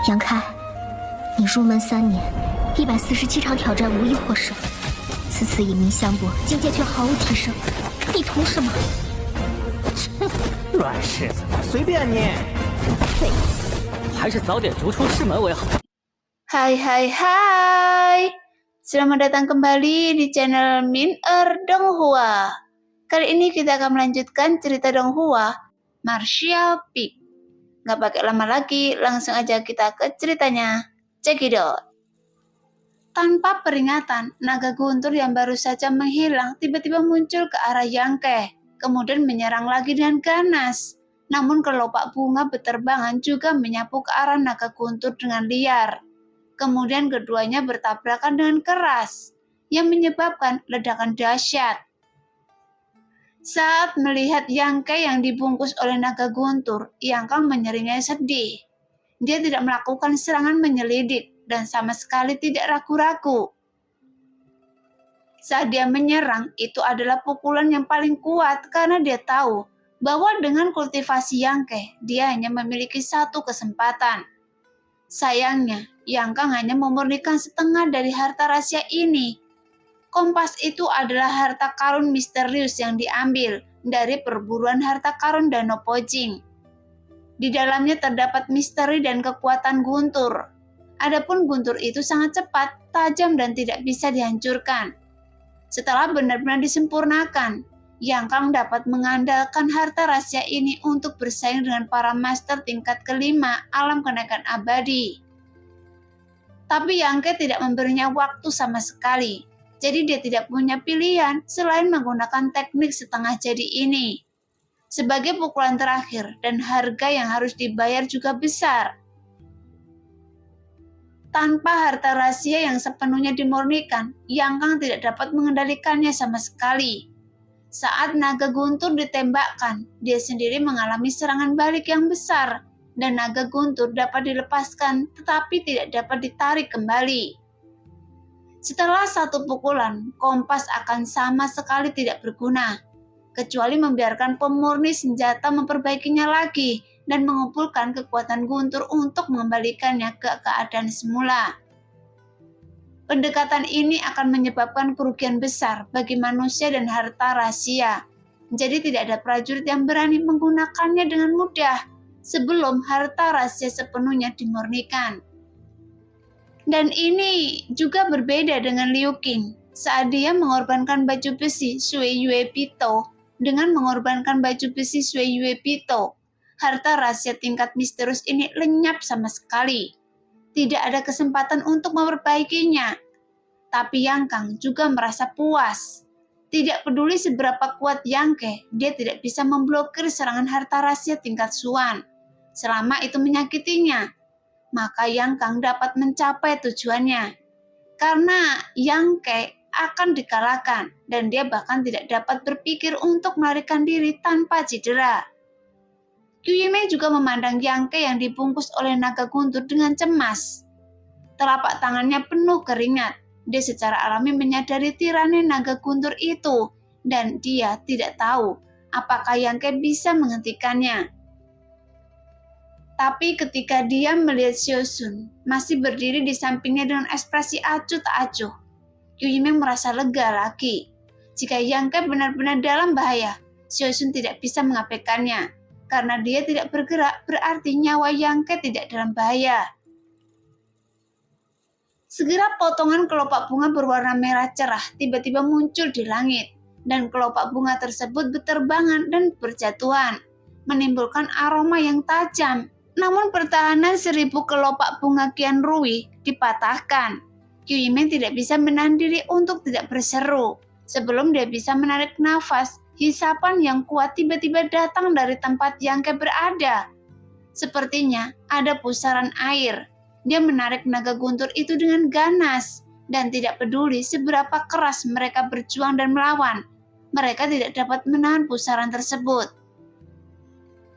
杨开，你入门3年，147场挑战无一获胜，此次以名相搏，境界却毫无提升，你图什么？乱柿子，随便你。废物，还是早点逐出师门为好。Hai, selamat datang kembali di channel Min Donghua. Kali ini kita akan melanjutkan cerita Donghua, Martial Peak. Nggak pakai lama lagi, langsung aja kita ke ceritanya. Cekidot. Tanpa peringatan, naga guntur yang baru saja menghilang tiba-tiba muncul ke arah Yangke, kemudian menyerang lagi dengan ganas. Namun kelopak bunga beterbangan juga menyapu ke arah naga guntur dengan liar. Kemudian keduanya bertabrakan dengan keras, yang menyebabkan ledakan dahsyat. Saat melihat Yangke yang dibungkus oleh naga guntur, Yangkang menyeringai sedih. Dia tidak melakukan serangan menyelidik dan sama sekali tidak ragu-ragu. Saat dia menyerang, itu adalah pukulan yang paling kuat karena dia tahu bahwa dengan kultivasi Yangke, dia hanya memiliki satu kesempatan. Sayangnya, Yangkang hanya memurnikan setengah dari harta rahasia ini. Kompas itu adalah harta karun misterius yang diambil dari perburuan harta karun Danau Pojing. Di dalamnya terdapat misteri dan kekuatan guntur. Adapun guntur itu sangat cepat, tajam dan tidak bisa dihancurkan. Setelah benar-benar disempurnakan, Yangkang dapat mengandalkan harta rahasia ini untuk bersaing dengan para master tingkat kelima alam kenaikan abadi. Tapi Yangke tidak memberinya waktu sama sekali. Jadi dia tidak punya pilihan selain menggunakan teknik setengah jadi ini. Sebagai pukulan terakhir dan harga yang harus dibayar juga besar. Tanpa harta rahasia yang sepenuhnya dimurnikan, Yangkang tidak dapat mengendalikannya sama sekali. Saat naga guntur ditembakkan, dia sendiri mengalami serangan balik yang besar dan naga guntur dapat dilepaskan tetapi tidak dapat ditarik kembali. Setelah satu pukulan, kompas akan sama sekali tidak berguna, kecuali membiarkan pemurni senjata memperbaikinya lagi dan mengumpulkan kekuatan guntur untuk mengembalikannya ke keadaan semula. Pendekatan ini akan menyebabkan kerugian besar bagi manusia dan harta rahasia, jadi tidak ada prajurit yang berani menggunakannya dengan mudah sebelum harta rahasia sepenuhnya dimurnikan. Dan ini juga berbeda dengan Liu Qing saat dia mengorbankan baju besi Sui Yue Pito. Dengan mengorbankan baju besi Sui Yue Pito, harta rahasia tingkat misterius ini lenyap sama sekali. Tidak ada kesempatan untuk memperbaikinya. Tapi Yangkang juga merasa puas. Tidak peduli seberapa kuat Yangke, dia tidak bisa memblokir serangan harta rahasia tingkat Suan. Selama itu menyakitinya, maka Yangkang dapat mencapai tujuannya. Karena Yangke akan dikalahkan dan dia bahkan tidak dapat berpikir untuk melarikan diri tanpa cedera. Kyuime juga memandang Yangke yang dibungkus oleh naga guntur dengan cemas. Telapak tangannya penuh keringat. Dia secara alami menyadari tirani naga guntur itu dan dia tidak tahu apakah Yangke bisa menghentikannya. Tapi ketika dia melihat Xiaosun masih berdiri di sampingnya dengan ekspresi acuh tak acuh, Kyuime merasa lega lagi. Jika Yangke benar-benar dalam bahaya, Xiaosun tidak bisa mengabaikannya. Karena dia tidak bergerak, berarti nyawa Yangke tidak dalam bahaya. Segera potongan kelopak bunga berwarna merah cerah tiba-tiba muncul di langit, dan kelopak bunga tersebut berterbangan dan berjatuhan, menimbulkan aroma yang tajam. Namun pertahanan 1000 kelopak bunga Qian Rui dipatahkan. Kyuime tidak bisa menahan diri untuk tidak berseru. Sebelum dia bisa menarik nafas, hisapan yang kuat tiba-tiba datang dari tempat Yangke berada. Sepertinya ada pusaran air. Dia menarik naga guntur itu dengan ganas dan tidak peduli seberapa keras mereka berjuang dan melawan. Mereka tidak dapat menahan pusaran tersebut.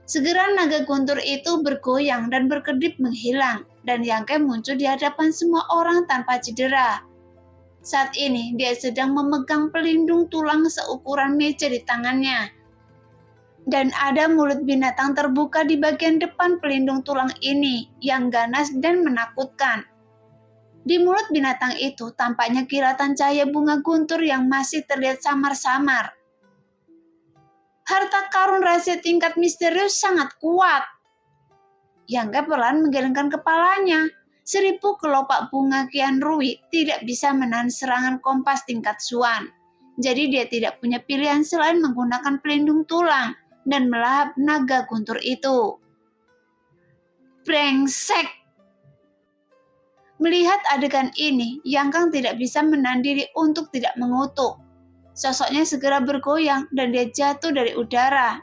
Segera naga guntur itu bergoyang dan berkedip menghilang, dan Yangke muncul di hadapan semua orang tanpa cedera. Saat ini dia sedang memegang pelindung tulang seukuran meja di tangannya. Dan ada mulut binatang terbuka di bagian depan pelindung tulang ini yang ganas dan menakutkan. Di mulut binatang itu tampaknya kilatan cahaya bunga guntur yang masih terlihat samar-samar. Harta karun rahasia tingkat misterius sangat kuat. Yangke perlahan menggelengkan kepalanya. 1000 kelopak bunga Qian Rui tidak bisa menahan serangan kompas tingkat Xuan. Jadi dia tidak punya pilihan selain menggunakan pelindung tulang dan melahap naga guntur itu. Brengsek! Melihat adegan ini, Yang Kang tidak bisa menahan diri untuk tidak mengutuk. Sosoknya segera bergoyang dan dia jatuh dari udara.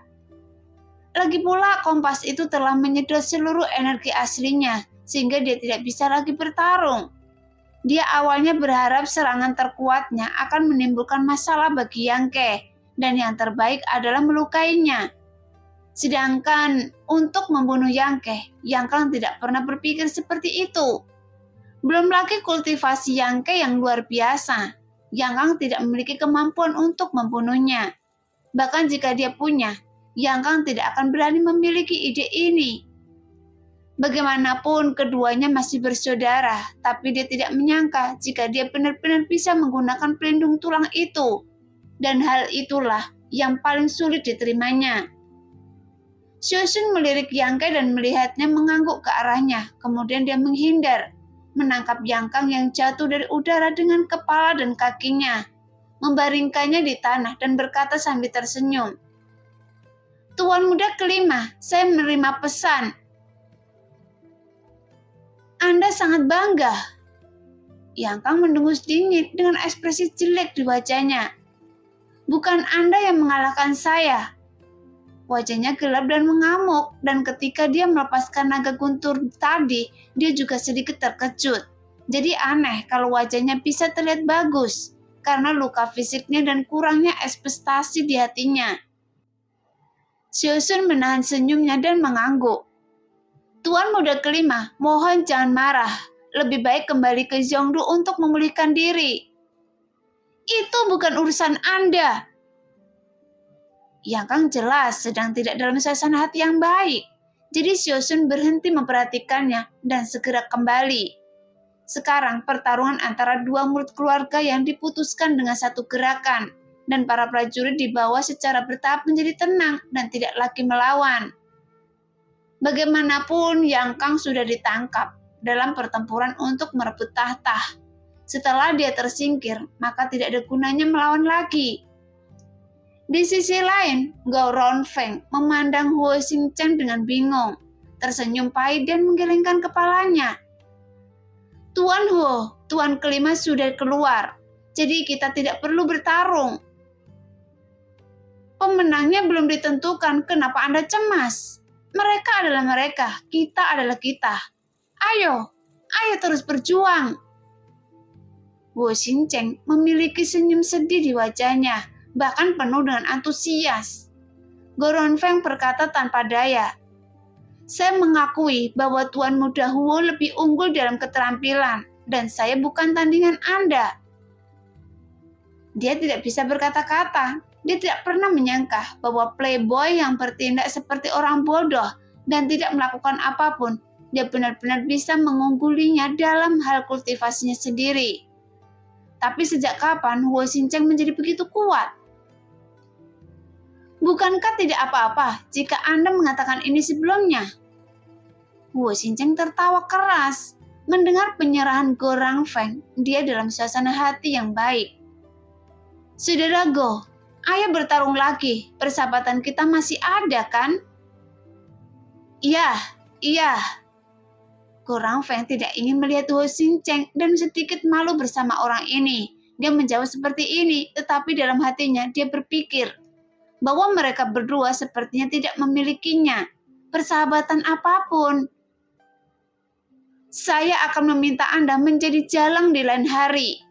Lagi pula kompas itu telah menyedot seluruh energi aslinya, sehingga dia tidak bisa lagi bertarung. Dia awalnya berharap serangan terkuatnya akan menimbulkan masalah bagi Yangke, dan yang terbaik adalah melukainya. Sedangkan untuk membunuh Yangke, Yang Kang tidak pernah berpikir seperti itu. Belum lagi kultivasi Yangke yang luar biasa. Yang Kang tidak memiliki kemampuan untuk membunuhnya. Bahkan jika dia punya, Yang Kang tidak akan berani memiliki ide ini. Bagaimanapun keduanya masih bersaudara, tapi dia tidak menyangka jika dia benar-benar bisa menggunakan pelindung tulang itu. Dan hal itulah yang paling sulit diterimanya. Xiaoxun melirik Yangke dan melihatnya mengangguk ke arahnya, kemudian dia menghindar, menangkap Yang Kang yang jatuh dari udara dengan kepala dan kakinya, membaringkannya di tanah dan berkata sambil tersenyum, "Tuan muda kelima, saya menerima pesan. Anda sangat bangga." Yang Kang mendengus dingin dengan ekspresi jelek di wajahnya. "Bukan Anda yang mengalahkan saya." Wajahnya gelap dan mengamuk, dan ketika dia melepaskan naga guntur tadi, dia juga sedikit terkejut. Jadi aneh kalau wajahnya bisa terlihat bagus, karena luka fisiknya dan kurangnya ekspektasi di hatinya. Xiaoxun menahan senyumnya dan mengangguk. "Tuan muda kelima, mohon jangan marah. Lebih baik kembali ke Zhongdu untuk memulihkan diri." "Itu bukan urusan Anda." Yang Kang jelas sedang tidak dalam suasana hati yang baik. Jadi Xiaoxun berhenti memperhatikannya dan segera kembali. Sekarang pertarungan antara dua murid keluarga yang diputuskan dengan satu gerakan, dan para prajurit dibawa secara bertahap menjadi tenang dan tidak lagi melawan. Bagaimanapun Yang Kang sudah ditangkap dalam pertempuran untuk merebut tahta. Setelah dia tersingkir, maka tidak ada gunanya melawan lagi. Di sisi lain, Gao Ronfeng memandang Huo Xingchen dengan bingung, tersenyum pahit dan menggelengkan kepalanya. "Tuan Huo, Tuan kelima sudah keluar, jadi kita tidak perlu bertarung." "Pemenangnya belum ditentukan, kenapa Anda cemas? Mereka adalah mereka, kita adalah kita. Ayo terus berjuang." Huo Xingchen memiliki senyum sedih di wajahnya, bahkan penuh dengan antusias. Gao Ronfeng berkata tanpa daya, "Saya mengakui bahwa Tuan muda Huo lebih unggul dalam keterampilan, dan saya bukan tandingan Anda." Dia tidak bisa berkata-kata. Dia tidak pernah menyangka bahwa playboy yang bertindak seperti orang bodoh dan tidak melakukan apapun, dia benar-benar bisa mengunggulinya dalam hal kultivasinya sendiri. Tapi sejak kapan Huo Xingchen menjadi begitu kuat? "Bukankah tidak apa-apa jika Anda mengatakan ini sebelumnya?" Huo Xingchen tertawa keras. Mendengar penyerahan Gao Ronfeng, dia dalam suasana hati yang baik. "Saudara Go, ayo bertarung lagi. Persahabatan kita masih ada, kan?" Iya. Gao Ronfeng tidak ingin melihat Huo Xingchen dan sedikit malu bersama orang ini. Dia menjawab seperti ini, tetapi dalam hatinya dia berpikir bahwa mereka berdua sepertinya tidak memilikinya persahabatan apapun. "Saya akan meminta Anda menjadi jalang di lain hari."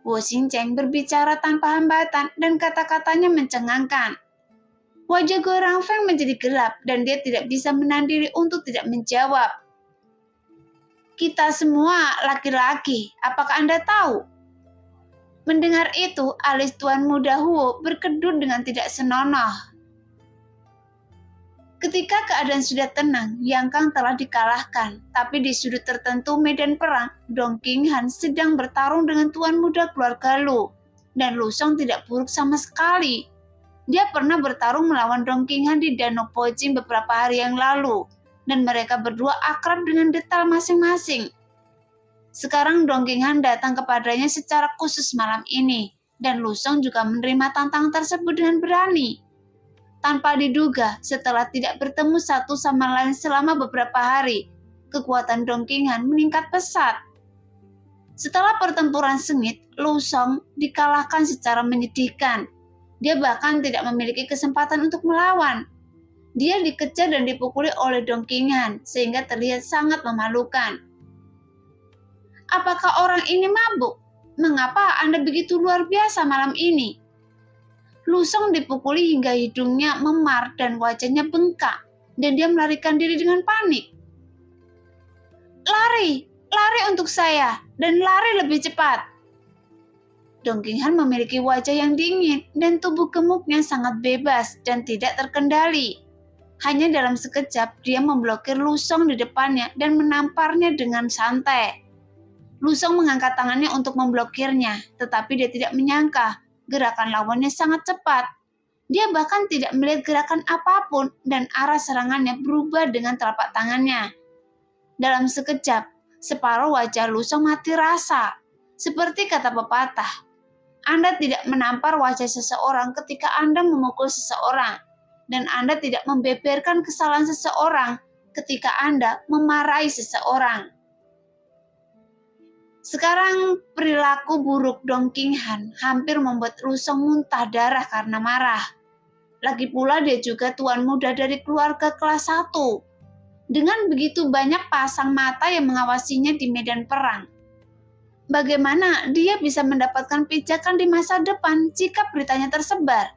Huo Xingchen berbicara tanpa hambatan dan kata-katanya mencengangkan. Wajah Gao Ronfeng menjadi gelap dan dia tidak bisa menahan diri untuk tidak menjawab. "Kita semua laki-laki, apakah Anda tahu?" Mendengar itu, alis Tuan muda Huo berkedut dengan tidak senonoh. Ketika keadaan sudah tenang, Yang Kang telah dikalahkan. Tapi di sudut tertentu medan perang, Dong Qinghan sedang bertarung dengan tuan muda keluarga Lu. Dan Lu Song tidak buruk sama sekali. Dia pernah bertarung melawan Dong Qinghan di Danau Pojing beberapa hari yang lalu. Dan mereka berdua akrab dengan detail masing-masing. Sekarang Dong Qinghan datang kepadanya secara khusus malam ini. Dan Lu Song juga menerima tantangan tersebut dengan berani. Tanpa diduga, setelah tidak bertemu satu sama lain selama beberapa hari, kekuatan Dong Qinghan meningkat pesat. Setelah pertempuran sengit, Lu Song dikalahkan secara menyedihkan. Dia bahkan tidak memiliki kesempatan untuk melawan. Dia dikejar dan dipukuli oleh Dong Qinghan, sehingga terlihat sangat memalukan. Apakah orang ini mabuk? Mengapa Anda begitu luar biasa malam ini? Lu Song dipukuli hingga hidungnya memar dan wajahnya bengkak, dan dia melarikan diri dengan panik. Lari untuk saya, dan lari lebih cepat. Dong Qinghan memiliki wajah yang dingin, dan tubuh gemuknya sangat bebas dan tidak terkendali. Hanya dalam sekejap, dia memblokir Lu Song di depannya dan menamparnya dengan santai. Lu Song mengangkat tangannya untuk memblokirnya, tetapi dia tidak menyangka gerakan lawannya sangat cepat. Dia bahkan tidak melihat gerakan apapun dan arah serangannya berubah dengan telapak tangannya. Dalam sekejap, separuh wajah Lu Song mati rasa. Seperti kata pepatah, Anda tidak menampar wajah seseorang ketika Anda memukul seseorang, dan Anda tidak membeberkan kesalahan seseorang ketika Anda memarahi seseorang. Sekarang perilaku buruk Dong Qinghan hampir membuat Lu Song muntah darah karena marah. Lagi pula dia juga tuan muda dari keluarga kelas 1. Dengan begitu banyak pasang mata yang mengawasinya di medan perang. Bagaimana dia bisa mendapatkan pijakan di masa depan jika beritanya tersebar?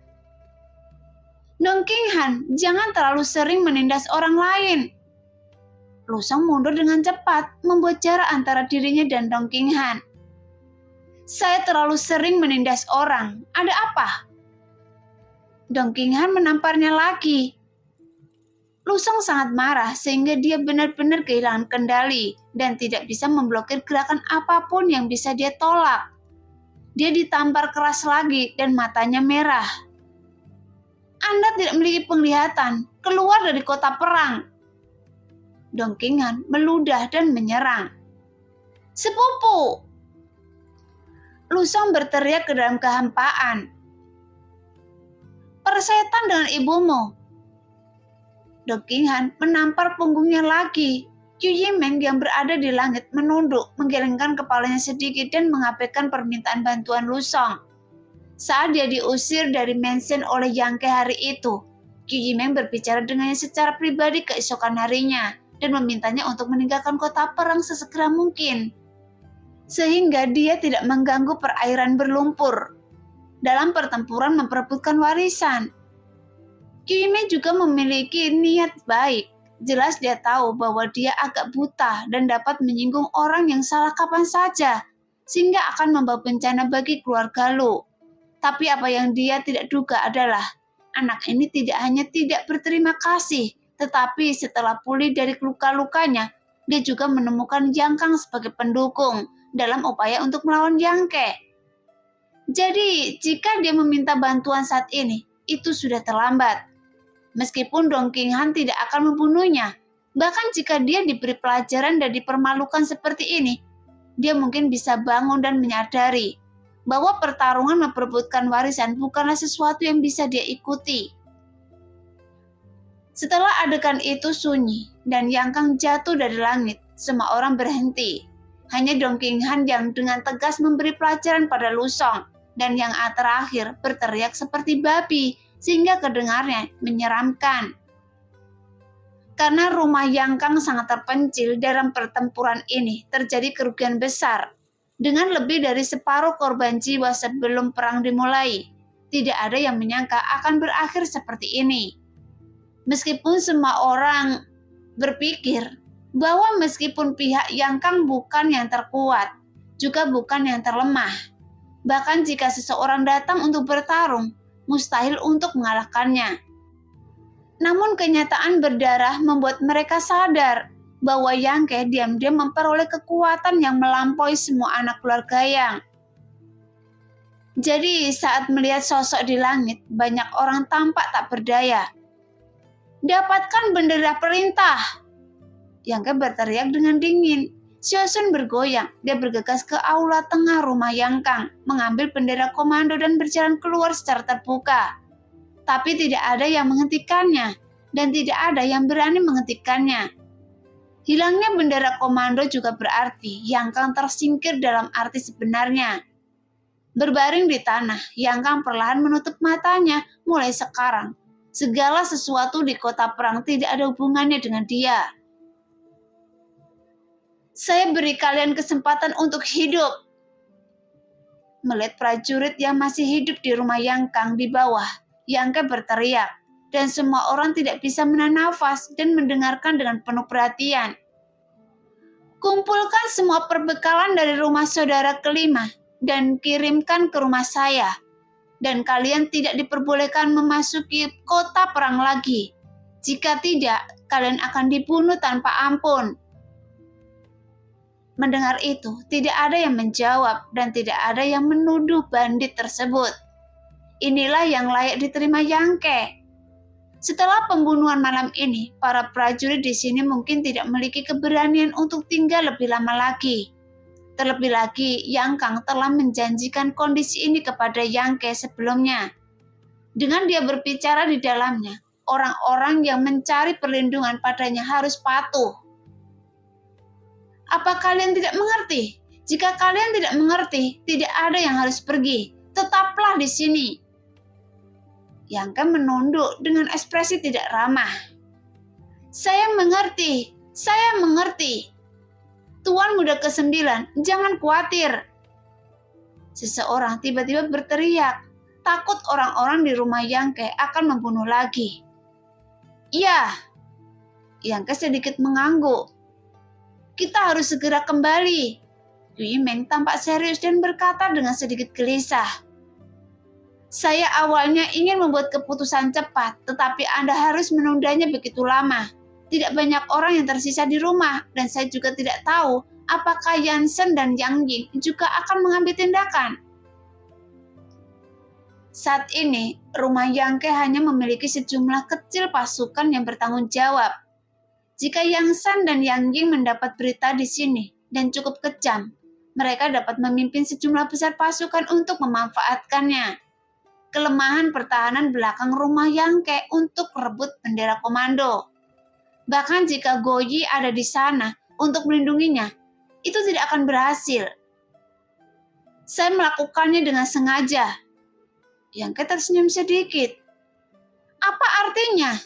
Dong Qinghan, jangan terlalu sering menindas orang lain. Lu Song mundur dengan cepat, membuat jarak antara dirinya dan Dong Qinghan. Saya terlalu sering menindas orang. Ada apa? Dong Qinghan menamparnya lagi. Lu Song sangat marah sehingga dia benar-benar kehilangan kendali dan tidak bisa memblokir gerakan apapun yang bisa dia tolak. Dia ditampar keras lagi dan matanya merah. Anda tidak memiliki penglihatan. Keluar dari kota perang. Dong Qinghan meludah dan menyerang. Sepupu! Lu Song berteriak ke dalam kehampaan. Persetan dengan ibumu. Dong Qinghan menampar punggungnya lagi. Qiu Yimeng yang berada di langit menunduk, menggelengkan kepalanya sedikit dan mengabaikan permintaan bantuan Lu Song. Saat dia diusir dari mansion oleh Yang Ke hari itu, Qiu Yimeng berbicara dengannya secara pribadi keesokan harinya dan memintanya untuk meninggalkan kota perang sesegera mungkin, sehingga dia tidak mengganggu perairan berlumpur dalam pertempuran memperebutkan warisan. Qiu Yimeng juga memiliki niat baik. Jelas dia tahu bahwa dia agak buta dan dapat menyinggung orang yang salah kapan saja, sehingga akan membawa bencana bagi keluarga Lu. Tapi apa yang dia tidak duga adalah anak ini tidak hanya tidak berterima kasih, tetapi setelah pulih dari luka-lukanya, dia juga menemukan Yang Kang sebagai pendukung dalam upaya untuk melawan Yang Ke. Jadi, jika dia meminta bantuan saat ini, itu sudah terlambat. Meskipun Dong Qinghan tidak akan membunuhnya, bahkan jika dia diberi pelajaran dan dipermalukan seperti ini, dia mungkin bisa bangun dan menyadari bahwa pertarungan memperebutkan warisan bukanlah sesuatu yang bisa dia ikuti. Setelah adegan itu sunyi dan Yang Kang jatuh dari langit, semua orang berhenti. Hanya Dong Qinghan yang dengan tegas memberi pelajaran pada Lu Song, dan yang terakhir berteriak seperti babi sehingga kedengarnya menyeramkan. Karena rumah Yang Kang sangat terpencil dalam pertempuran ini, terjadi kerugian besar. Dengan lebih dari separuh korban jiwa sebelum perang dimulai, tidak ada yang menyangka akan berakhir seperti ini. Meskipun semua orang berpikir bahwa meskipun pihak Yang Kang bukan yang terkuat, juga bukan yang terlemah. Bahkan jika seseorang datang untuk bertarung, mustahil untuk mengalahkannya. Namun kenyataan berdarah membuat mereka sadar bahwa Yang Ke diam-diam memperoleh kekuatan yang melampaui semua anak keluarga Yang. Jadi saat melihat sosok di langit, banyak orang tampak tak berdaya. Dapatkan bendera perintah! Yang Ke berteriak dengan dingin. Xiaosun bergoyang, dia bergegas ke aula tengah rumah Yang Kang, mengambil bendera komando dan berjalan keluar secara terbuka. Tapi tidak ada yang menghentikannya, dan tidak ada yang berani menghentikannya. Hilangnya bendera komando juga berarti Yang Kang tersingkir dalam arti sebenarnya. Berbaring di tanah, Yang Kang perlahan menutup matanya. Mulai sekarang, segala sesuatu di kota perang tidak ada hubungannya dengan dia. Saya beri kalian kesempatan untuk hidup. Melihat prajurit yang masih hidup di rumah Yang Kang di bawah, Yang Ke berteriak, dan semua orang tidak bisa menahan nafas dan mendengarkan dengan penuh perhatian. Kumpulkan semua perbekalan dari rumah saudara kelima dan kirimkan ke rumah saya. Dan kalian tidak diperbolehkan memasuki kota perang lagi. Jika tidak, kalian akan dibunuh tanpa ampun. Mendengar itu, tidak ada yang menjawab dan tidak ada yang menuduh bandit tersebut. Inilah yang layak diterima Yang Ke. Setelah pembunuhan malam ini, para prajurit di sini mungkin tidak memiliki keberanian untuk tinggal lebih lama lagi. Terlebih lagi, Yang Kang telah menjanjikan kondisi ini kepada Yang Ke sebelumnya. Dengan dia berbicara di dalamnya, orang-orang yang mencari perlindungan padanya harus patuh. Apa kalian tidak mengerti? Jika kalian tidak mengerti, tidak ada yang harus pergi. Tetaplah di sini. Yang Ke menunduk dengan ekspresi tidak ramah. Saya mengerti. Tuan Muda ke-9, jangan khawatir. Seseorang tiba-tiba berteriak, takut orang-orang di rumah Yang Ke akan membunuh lagi. Ya, Yang Ke sedikit mengangguk. Kita harus segera kembali. Yu Meng tampak serius dan berkata dengan sedikit gelisah. Saya awalnya ingin membuat keputusan cepat, tetapi Anda harus menundanya begitu lama. Tidak banyak orang yang tersisa di rumah, dan saya juga tidak tahu apakah Yansen dan Yang Ying juga akan mengambil tindakan. Saat ini, rumah Yang Ke hanya memiliki sejumlah kecil pasukan yang bertanggung jawab. Jika Yang San dan Yang Ying mendapat berita di sini dan cukup kejam, mereka dapat memimpin sejumlah besar pasukan untuk memanfaatkannya. Kelemahan pertahanan belakang rumah Yang Ke untuk merebut bendera komando. Bahkan jika Goyi ada di sana untuk melindunginya, itu tidak akan berhasil. Saya melakukannya dengan sengaja. Yang Ke tersenyum sedikit. Apa artinya?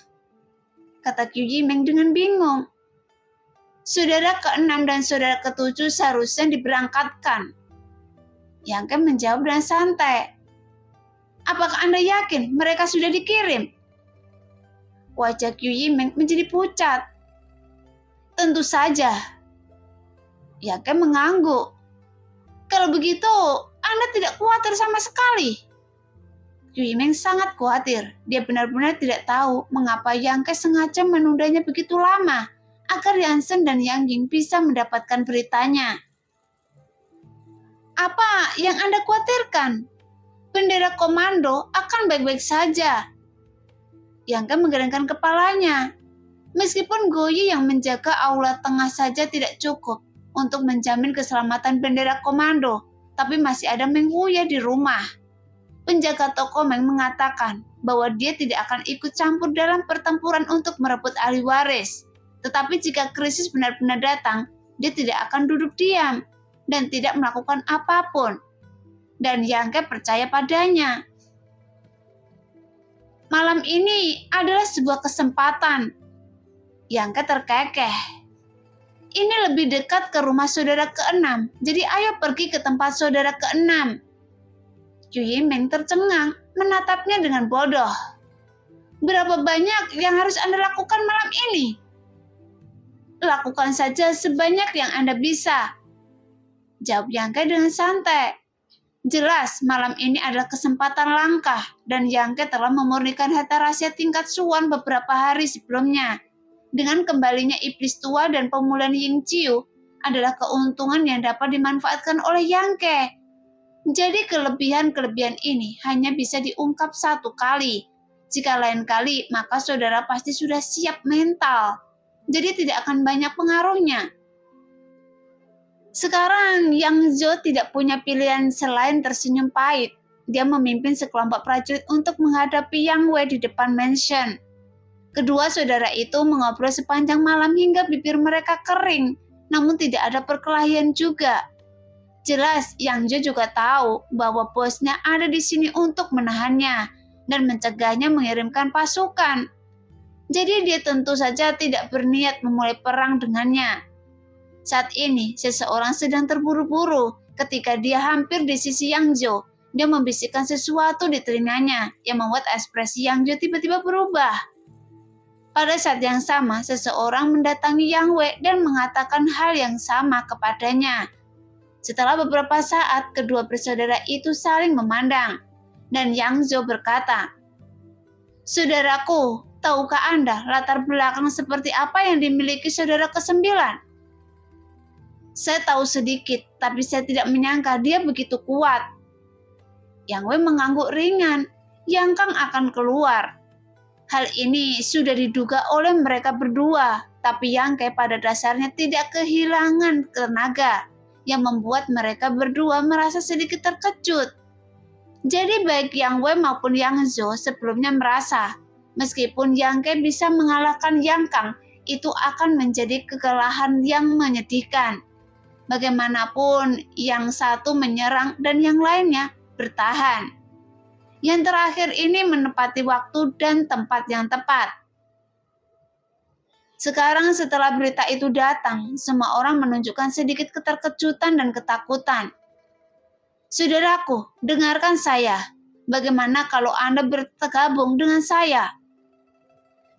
Kata Yu Meng dengan bingung. Saudara ke-6 dan saudara ke-7 seharusnya diberangkatkan. Yang Ke menjawab dengan santai. Apakah Anda yakin mereka sudah dikirim? Wajah Yu Meng menjadi pucat. Tentu saja. Yang Ke mengangguk. Kalau begitu, Anda tidak khawatir sama sekali. Yu Meng sangat khawatir. Dia benar-benar tidak tahu mengapa Yang Ke sengaja menundanya begitu lama agar Yansen dan Yang Ying bisa mendapatkan beritanya. Apa yang Anda khawatirkan? Bendera komando akan baik-baik saja. Yang Ke menggelengkan kepalanya. Meskipun Goyi yang menjaga aula tengah saja tidak cukup untuk menjamin keselamatan bendera komando, tapi masih ada Meng Huya di rumah. Penjaga toko Meng mengatakan bahwa dia tidak akan ikut campur dalam pertempuran untuk merebut ahli waris. Tetapi jika krisis benar-benar datang, dia tidak akan duduk diam dan tidak melakukan apapun. Dan Yang Ke percaya padanya. Malam ini adalah sebuah kesempatan. Yang Ke terkekeh. Ini lebih dekat ke rumah saudara ke-6, jadi ayo pergi ke tempat saudara ke-6. Yu Meng tercengang, menatapnya dengan bodoh. Berapa banyak yang harus Anda lakukan malam ini? Lakukan saja sebanyak yang Anda bisa. Jawab Yang Ke dengan santai. Jelas malam ini adalah kesempatan langka dan Yang Ke telah memurnikan harta rahasia tingkat Suan beberapa hari sebelumnya. Dengan kembalinya iblis tua dan pemulihan Ying Ciu adalah keuntungan yang dapat dimanfaatkan oleh Yang Ke. Jadi kelebihan-kelebihan ini hanya bisa diungkap satu kali. Jika lain kali, maka saudara pasti sudah siap mental. Jadi tidak akan banyak pengaruhnya. Sekarang Yang Zhou tidak punya pilihan selain tersenyum pahit. Dia memimpin sekelompok prajurit untuk menghadapi Yang Wei di depan mansion. Kedua saudara itu mengobrol sepanjang malam hingga bibir mereka kering, namun tidak ada perkelahian juga. Jelas Yang Zhou juga tahu bahwa bosnya ada di sini untuk menahannya dan mencegahnya mengirimkan pasukan. Jadi dia tentu saja tidak berniat memulai perang dengannya. Saat ini, seseorang sedang terburu-buru. Ketika dia hampir di sisi Yang Zhou, dia membisikkan sesuatu di telinganya yang membuat ekspresi Yang Zhou tiba-tiba berubah. Pada saat yang sama, seseorang mendatangi Yang Wei dan mengatakan hal yang sama kepadanya. Setelah beberapa saat, kedua bersaudara itu saling memandang. Dan Yang Zhou berkata, "Saudaraku, tahukah Anda latar belakang seperti apa yang dimiliki saudara ke-9? Saya tahu sedikit, tapi saya tidak menyangka dia begitu kuat." Yang Wei mengangguk ringan. Yang Kang akan keluar. Hal ini sudah diduga oleh mereka berdua, tapi Yang Ke pada dasarnya tidak kehilangan tenaga, yang membuat mereka berdua merasa sedikit terkejut. Jadi baik Yang Wei maupun Yang Zhou sebelumnya merasa, meskipun Yang Ke bisa mengalahkan Yang Kang, itu akan menjadi kekalahan yang menyedihkan. Bagaimanapun, yang satu menyerang dan yang lainnya bertahan. Yang terakhir ini menepati waktu dan tempat yang tepat. Sekarang setelah berita itu datang, semua orang menunjukkan sedikit keterkejutan dan ketakutan. "Saudaraku, dengarkan saya. Bagaimana kalau Anda bergabung dengan saya?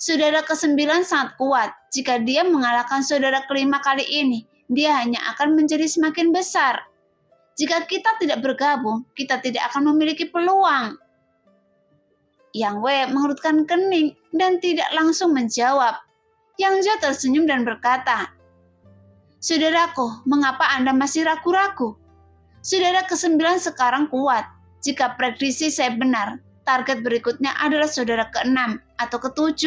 Saudara ke-9 sangat kuat. Jika dia mengalahkan saudara ke-5 kali ini, dia hanya akan menjadi semakin besar. Jika kita tidak bergabung, kita tidak akan memiliki peluang." Yang Wei mengerutkan kening dan tidak langsung menjawab. Yang Zhou tersenyum dan berkata, "Saudaraku, mengapa Anda masih ragu-ragu? Saudara ke-9 sekarang kuat. Jika prediksi saya benar, target berikutnya adalah saudara ke-6 atau ke-7.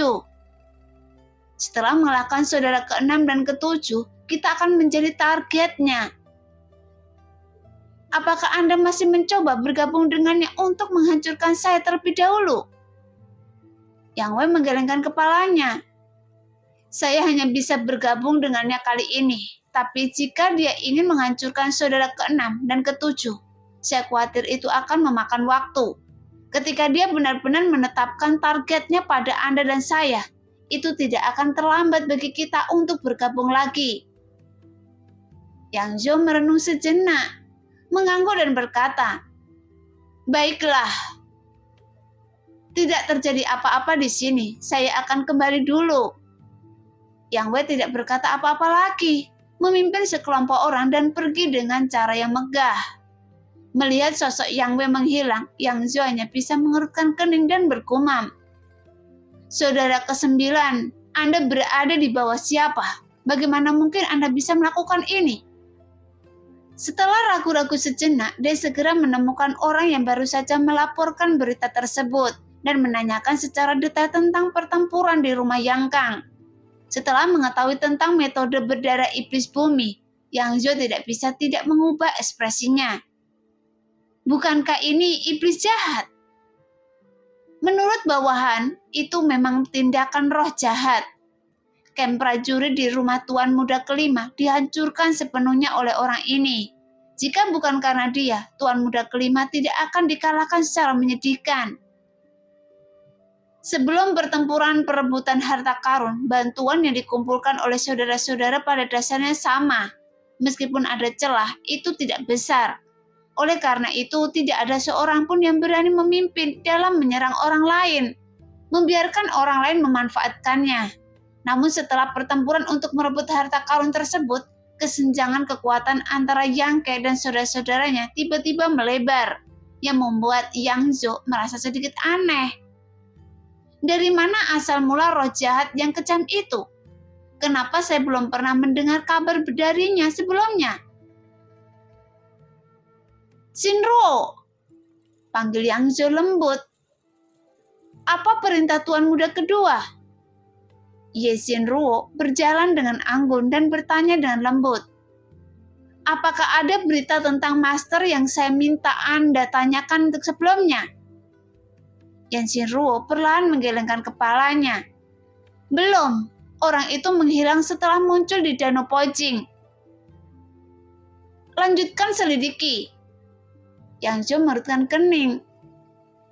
Setelah mengalahkan saudara ke-6 dan ke-7, kita akan menjadi targetnya. Apakah Anda masih mencoba bergabung dengannya untuk menghancurkan saya terlebih dahulu?" Yang Wei menggelengkan kepalanya. "Saya hanya bisa bergabung dengannya kali ini. Tapi jika dia ingin menghancurkan saudara ke-6 dan ke-7, saya khawatir itu akan memakan waktu. Ketika dia benar-benar menetapkan targetnya pada Anda dan saya, itu tidak akan terlambat bagi kita untuk bergabung lagi." Yang Zhou merenung sejenak, mengangguk dan berkata, "Baiklah. Tidak terjadi apa-apa di sini. Saya akan kembali dulu." Yang Wei tidak berkata apa-apa lagi, memimpin sekelompok orang dan pergi dengan cara yang megah. Melihat sosok Yang Wei menghilang, Yang Zhou hanya bisa mengerutkan kening dan bergumam, "Saudara ke-9, Anda berada di bawah siapa? Bagaimana mungkin Anda bisa melakukan ini?" Setelah ragu-ragu sejenak, dia segera menemukan orang yang baru saja melaporkan berita tersebut dan menanyakan secara detail tentang pertempuran di rumah Yang Kang. Setelah mengetahui tentang metode berdarah iblis bumi, Yang Zhou tidak bisa tidak mengubah ekspresinya. "Bukankah ini iblis jahat?" Menurut bawahan, itu memang tindakan roh jahat. Kamp prajurit di rumah Tuan Muda ke-5 dihancurkan sepenuhnya oleh orang ini. Jika bukan karena dia, Tuan Muda ke-5 tidak akan dikalahkan secara menyedihkan. Sebelum pertempuran perebutan harta karun, bantuan yang dikumpulkan oleh saudara-saudara pada dasarnya sama. Meskipun ada celah, itu tidak besar. Oleh karena itu, tidak ada seorang pun yang berani memimpin dalam menyerang orang lain, membiarkan orang lain memanfaatkannya. Namun setelah pertempuran untuk merebut harta karun tersebut, kesenjangan kekuatan antara Yang Ke dan saudara-saudaranya tiba-tiba melebar, yang membuat Yang Zhou merasa sedikit aneh. Dari mana asal mula roh jahat yang kejam itu? Kenapa saya belum pernah mendengar kabar darinya sebelumnya? Shinruo, panggil Yang Zhou lembut. Apa perintah Tuan Muda kedua? Ye Shinruo berjalan dengan anggun dan bertanya dengan lembut. Apakah ada berita tentang master yang saya minta Anda tanyakan untuk sebelumnya? Yan Shinruo perlahan menggelengkan kepalanya. Belum, orang itu menghilang setelah muncul di Danau Pojing. Lanjutkan selidiki. Yang Zhou mengerutkan kening.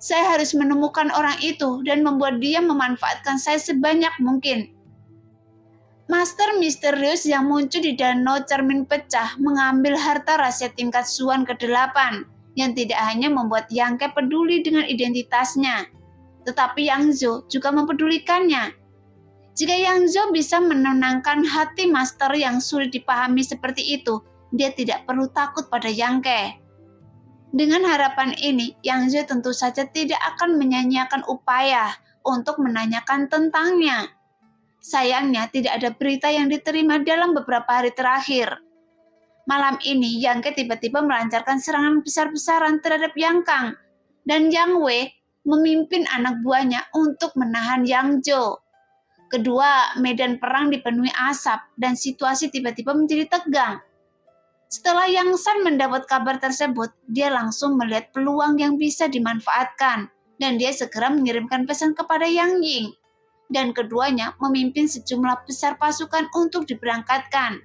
Saya harus menemukan orang itu dan membuat dia memanfaatkan saya sebanyak mungkin. Master misterius yang muncul di Danau Cermin Pecah mengambil harta rahasia tingkat Suan ke-8 yang tidak hanya membuat Yang Ke peduli dengan identitasnya, tetapi Yang Zhou juga mempedulikannya. Jika Yang Zhou bisa menenangkan hati master yang sulit dipahami seperti itu, dia tidak perlu takut pada Yang Ke. Dengan harapan ini, Yang Zhou tentu saja tidak akan menyanyiakan upaya untuk menanyakan tentangnya. Sayangnya, tidak ada berita yang diterima dalam beberapa hari terakhir. Malam ini, Yang Ke tiba-tiba melancarkan serangan besar-besaran terhadap Yang Kang, dan Yang Wei memimpin anak buahnya untuk menahan Yang Zhou. Kedua, medan perang dipenuhi asap, dan situasi tiba-tiba menjadi tegang. Setelah Yang San mendapat kabar tersebut, dia langsung melihat peluang yang bisa dimanfaatkan, dan dia segera mengirimkan pesan kepada Yang Ying. Dan keduanya memimpin sejumlah besar pasukan untuk diberangkatkan,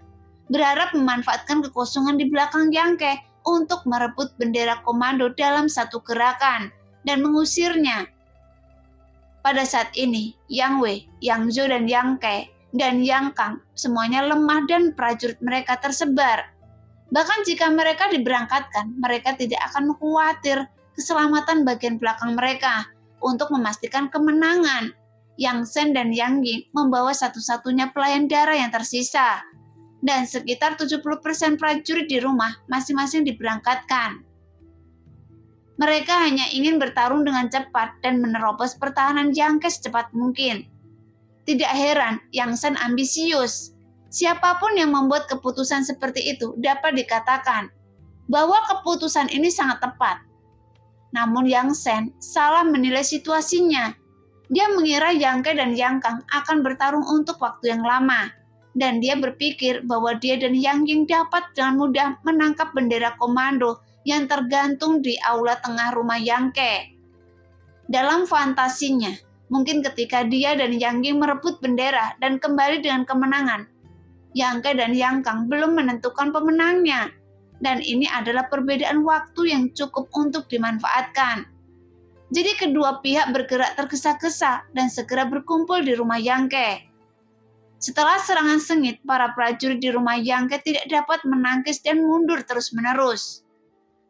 berharap memanfaatkan kekosongan di belakang Yang Ke untuk merebut bendera komando dalam satu gerakan dan mengusirnya. Pada saat ini, Yang Wei, Yang Zhou, dan Yang Ke, dan Yang Kang semuanya lemah dan prajurit mereka tersebar. Bahkan jika mereka diberangkatkan, mereka tidak akan khawatir keselamatan bagian belakang mereka untuk memastikan kemenangan. Yang Sen dan Yang Ying membawa satu-satunya pelayan darah yang tersisa, dan sekitar 70% prajurit di rumah masing-masing diberangkatkan. Mereka hanya ingin bertarung dengan cepat dan menerobos pertahanan Yang Ke secepat mungkin. Tidak heran, Yang Sen ambisius. Siapapun yang membuat keputusan seperti itu dapat dikatakan bahwa keputusan ini sangat tepat. Namun Yang Sen salah menilai situasinya. Dia mengira Yang Ke dan Yang Kang akan bertarung untuk waktu yang lama, dan dia berpikir bahwa dia dan Yang Ying dapat dengan mudah menangkap bendera komando yang tergantung di aula tengah rumah Yang Ke. Dalam fantasinya, mungkin ketika dia dan Yang Ying merebut bendera dan kembali dengan kemenangan, Yang Ke dan Yang Kang belum menentukan pemenangnya, dan ini adalah perbedaan waktu yang cukup untuk dimanfaatkan. Jadi kedua pihak bergerak tergesa-gesa dan segera berkumpul di rumah Yang Ke. Setelah serangan sengit, para prajurit di rumah Yang Ke tidak dapat menangkis dan mundur terus-menerus.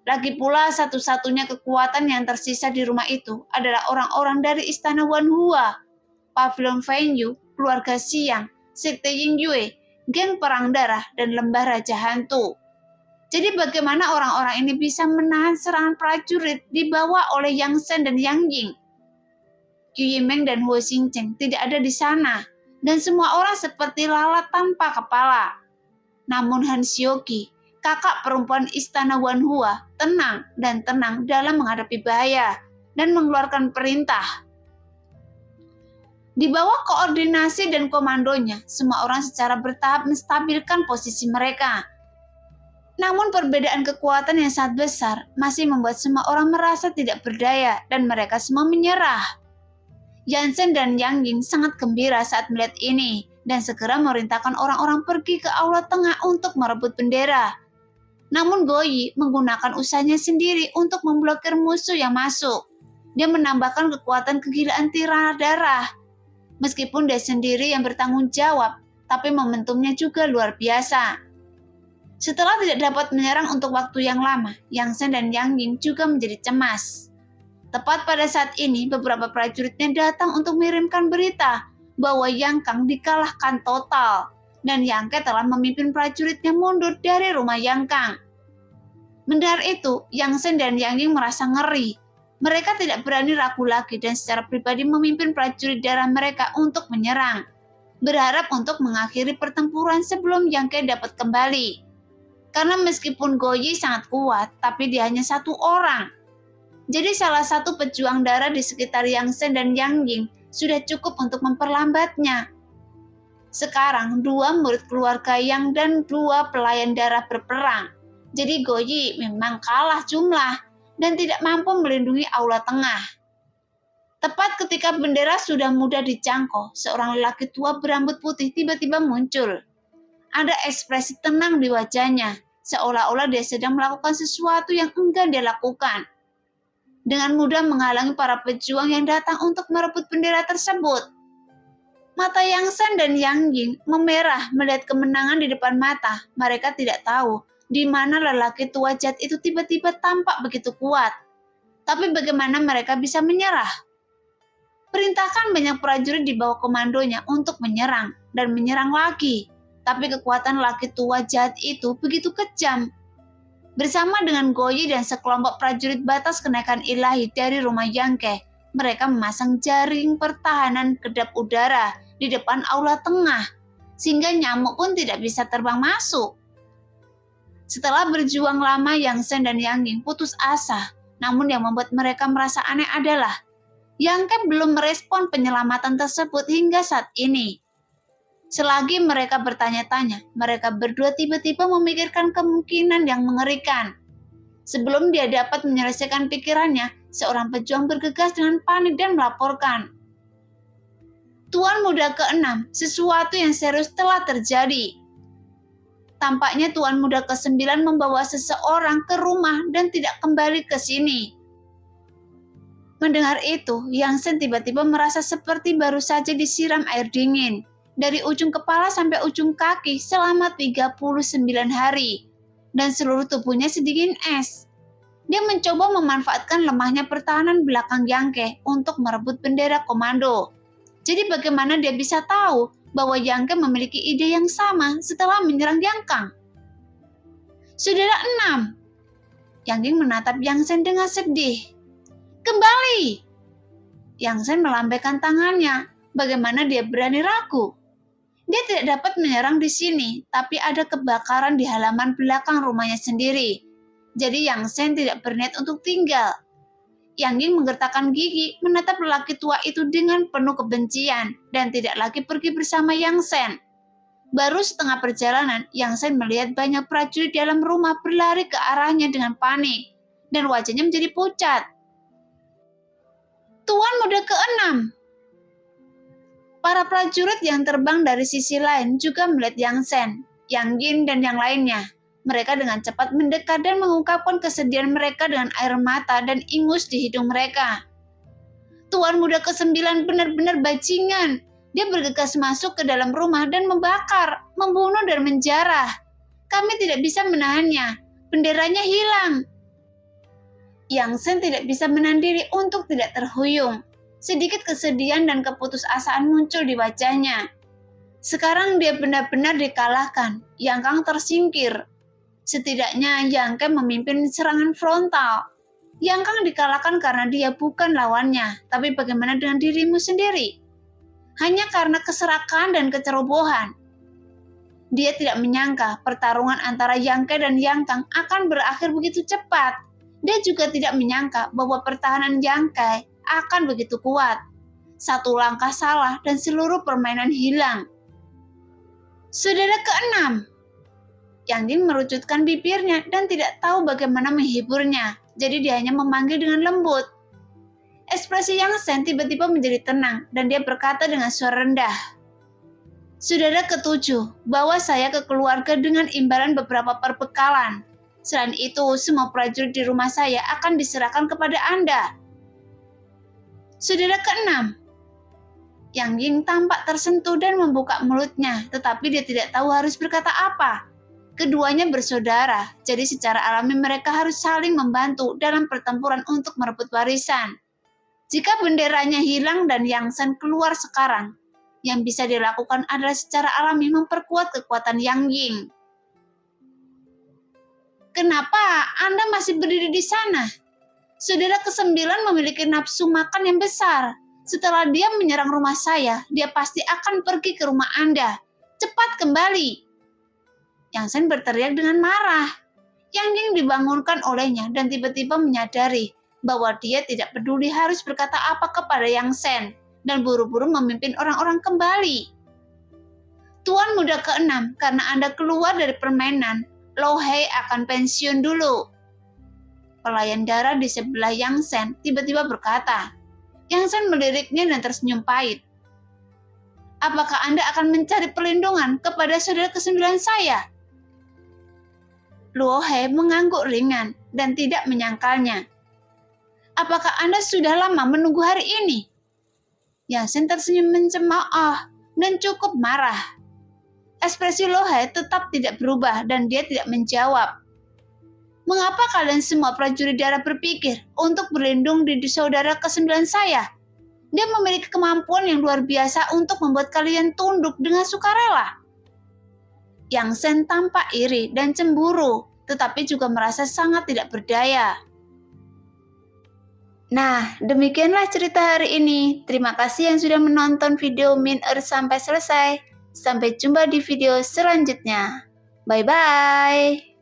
Lagi pula satu-satunya kekuatan yang tersisa di rumah itu adalah orang-orang dari Istana Wanhua, Pavilion Fengyu, keluarga Xiang, Sekte Yingyue, geng perang darah, dan lembah Raja Hantu. Jadi bagaimana orang-orang ini bisa menahan serangan prajurit dibawa oleh Yang Sen dan Yang Ying? Qu Yimeng dan Huo Xingcheng tidak ada di sana, dan semua orang seperti lalat tanpa kepala. Namun Han Xiuqi, kakak perempuan Istana Wanhua, tenang dalam menghadapi bahaya dan mengeluarkan perintah. Di bawah koordinasi dan komandonya, semua orang secara bertahap menstabilkan posisi mereka. Namun perbedaan kekuatan yang sangat besar masih membuat semua orang merasa tidak berdaya dan mereka semua menyerah. Yan Sen dan Yang Ying sangat gembira saat melihat ini dan segera memerintahkan orang-orang pergi ke aula tengah untuk merebut bendera. Namun Go Yi menggunakan usahanya sendiri untuk memblokir musuh yang masuk. Dia menambahkan kekuatan kegilaan tirana darah. Meskipun dia sendiri yang bertanggung jawab, tapi momentumnya juga luar biasa. Setelah tidak dapat menyerang untuk waktu yang lama, Yang Sen dan Yang Ying juga menjadi cemas. Tepat pada saat ini, beberapa prajuritnya datang untuk mengirimkan berita bahwa Yang Kang dikalahkan total dan Yang Ke telah memimpin prajuritnya mundur dari rumah Yang Kang. Mendengar itu, Yang Sen dan Yang Ying merasa ngeri. Mereka tidak berani ragu lagi dan secara pribadi memimpin prajurit darah mereka untuk menyerang, berharap untuk mengakhiri pertempuran sebelum Yang Ke dapat kembali. Karena meskipun Go Yi sangat kuat, tapi dia hanya satu orang. Jadi salah satu pejuang darah di sekitar Yang Sen dan Yang Ying sudah cukup untuk memperlambatnya. Sekarang 2 murid keluarga Yang dan 2 pelayan darah berperang. Jadi Go Yi memang kalah jumlah dan tidak mampu melindungi aula tengah. Tepat ketika bendera sudah mudah dijangkau, seorang lelaki tua berambut putih tiba-tiba muncul. Ada ekspresi tenang di wajahnya, seolah-olah dia sedang melakukan sesuatu yang enggan dia lakukan. Dengan mudah menghalangi para pejuang yang datang untuk merebut bendera tersebut. Mata Yang Sen dan Yang Ying memerah melihat kemenangan di depan mata. Mereka tidak tahu di mana lelaki tua jahat itu tiba-tiba tampak begitu kuat. Tapi bagaimana mereka bisa menyerah? Perintahkan banyak prajurit di bawah komandonya untuk menyerang dan menyerang lagi. Tapi kekuatan lelaki tua jahat itu begitu kejam. Bersama dengan Go Yi dan sekelompok prajurit batas kenaikan ilahi dari rumah Yang Ke, mereka memasang jaring pertahanan kedap udara di depan aula tengah, sehingga nyamuk pun tidak bisa terbang masuk. Setelah berjuang lama, Yang Sen dan Yang Ying putus asa. Namun yang membuat mereka merasa aneh adalah Yang Ke belum merespon penyelamatan tersebut hingga saat ini. Selagi mereka bertanya-tanya, mereka berdua tiba-tiba memikirkan kemungkinan yang mengerikan. Sebelum dia dapat menyelesaikan pikirannya, seorang pejuang bergegas dengan panik dan melaporkan. Tuan Muda ke-6, sesuatu yang serius telah terjadi. Tampaknya Tuan Muda ke-9 membawa seseorang ke rumah dan tidak kembali ke sini. Mendengar itu, Yang Sen tiba-tiba merasa seperti baru saja disiram air dingin. Dari ujung kepala sampai ujung kaki selama 39 hari. Dan seluruh tubuhnya sedingin es. Dia mencoba memanfaatkan lemahnya pertahanan belakang Yang Ke untuk merebut bendera komando. Jadi bagaimana dia bisa tahu bahwa Yang Ke memiliki ide yang sama setelah menyerang Yang Kang? Saudara 6. Yang Ying menatap Yang Sen dengan sedih. Kembali! Yang Sen melambaikan tangannya. Bagaimana dia berani ragu? Dia tidak dapat menyerang di sini, tapi ada kebakaran di halaman belakang rumahnya sendiri. Jadi Yang Sen tidak berniat untuk tinggal. Yang Ying menggertakkan gigi menatap lelaki tua itu dengan penuh kebencian dan tidak lagi pergi bersama Yang Sen. Baru setengah perjalanan, Yang Sen melihat banyak prajurit dalam rumah berlari ke arahnya dengan panik dan wajahnya menjadi pucat. Tuan Muda ke-6. Para prajurit yang terbang dari sisi lain juga melihat Yang Sen, Yang Ying dan yang lainnya. Mereka dengan cepat mendekat dan mengungkapkan kesedihan mereka dengan air mata dan ingus di hidung mereka. Tuan Muda ke-9 benar-benar bajingan. Dia bergegas masuk ke dalam rumah dan membakar, membunuh dan menjarah. Kami tidak bisa menahannya. Benderanya hilang. Yang Sen tidak bisa menahan diri untuk tidak terhuyung. Sedikit kesedihan dan keputusasaan muncul di wajahnya. Sekarang dia benar-benar dikalahkan. Yang Kang tersingkir. Setidaknya Yang Ke memimpin serangan frontal. Yang Kang dikalahkan karena dia bukan lawannya. Tapi bagaimana dengan dirimu sendiri? Hanya karena keserakan dan kecerobohan. Dia tidak menyangka pertarungan antara Yang Ke dan Yang Kang akan berakhir begitu cepat. Dia juga tidak menyangka bahwa pertahanan Yang Ke akan begitu kuat. Satu langkah salah dan seluruh permainan hilang. Saudara ke-6. Yang Ying merucutkan bibirnya dan tidak tahu bagaimana menghiburnya. Jadi dia hanya memanggil dengan lembut. Ekspresi Yang Sen tiba-tiba menjadi tenang dan dia berkata dengan suara rendah. Saudara ke-7, bawa saya ke keluarga dengan imbalan beberapa perbekalan. Selain itu, semua prajurit di rumah saya akan diserahkan kepada Anda. Saudara ke-6. Yang Ying tampak tersentuh dan membuka mulutnya, tetapi dia tidak tahu harus berkata apa. Keduanya bersaudara, jadi secara alami mereka harus saling membantu dalam pertempuran untuk merebut warisan. Jika benderanya hilang dan Yang Sen keluar sekarang, Yang bisa dilakukan adalah secara alami memperkuat kekuatan Yang Ying. Kenapa Anda masih berdiri di sana? Saudara ke-9 memiliki nafsu makan yang besar. Setelah dia menyerang rumah saya, dia pasti akan pergi ke rumah Anda. Cepat kembali. Yang Shen berteriak dengan marah. Yang Ying dibangunkan olehnya dan tiba-tiba menyadari bahwa dia tidak peduli harus berkata apa kepada Yang Shen dan buru-buru memimpin orang-orang kembali. Tuan muda ke-6, karena Anda keluar dari permainan, Lo Hei akan pensiun dulu. Pelayan darah di sebelah Yang Shen tiba-tiba berkata. Yang Shen meliriknya dan tersenyum pahit. Apakah Anda akan mencari perlindungan kepada saudara ke-9 saya? Luo Hei mengangguk ringan dan tidak menyangkalnya. Apakah Anda sudah lama menunggu hari ini? Yang Shen tersenyum mencemooh dan cukup marah. Ekspresi Luo Hei tetap tidak berubah dan dia tidak menjawab. Mengapa kalian semua prajurit darah berpikir untuk berlindung di saudara ke-9 saya? Dia memiliki kemampuan yang luar biasa untuk membuat kalian tunduk dengan sukarela. Yang Shen tampak iri dan cemburu, tetapi juga merasa sangat tidak berdaya. Nah, demikianlah cerita hari ini. Terima kasih yang sudah menonton video Min Earth sampai selesai. Sampai jumpa di video selanjutnya. Bye-bye.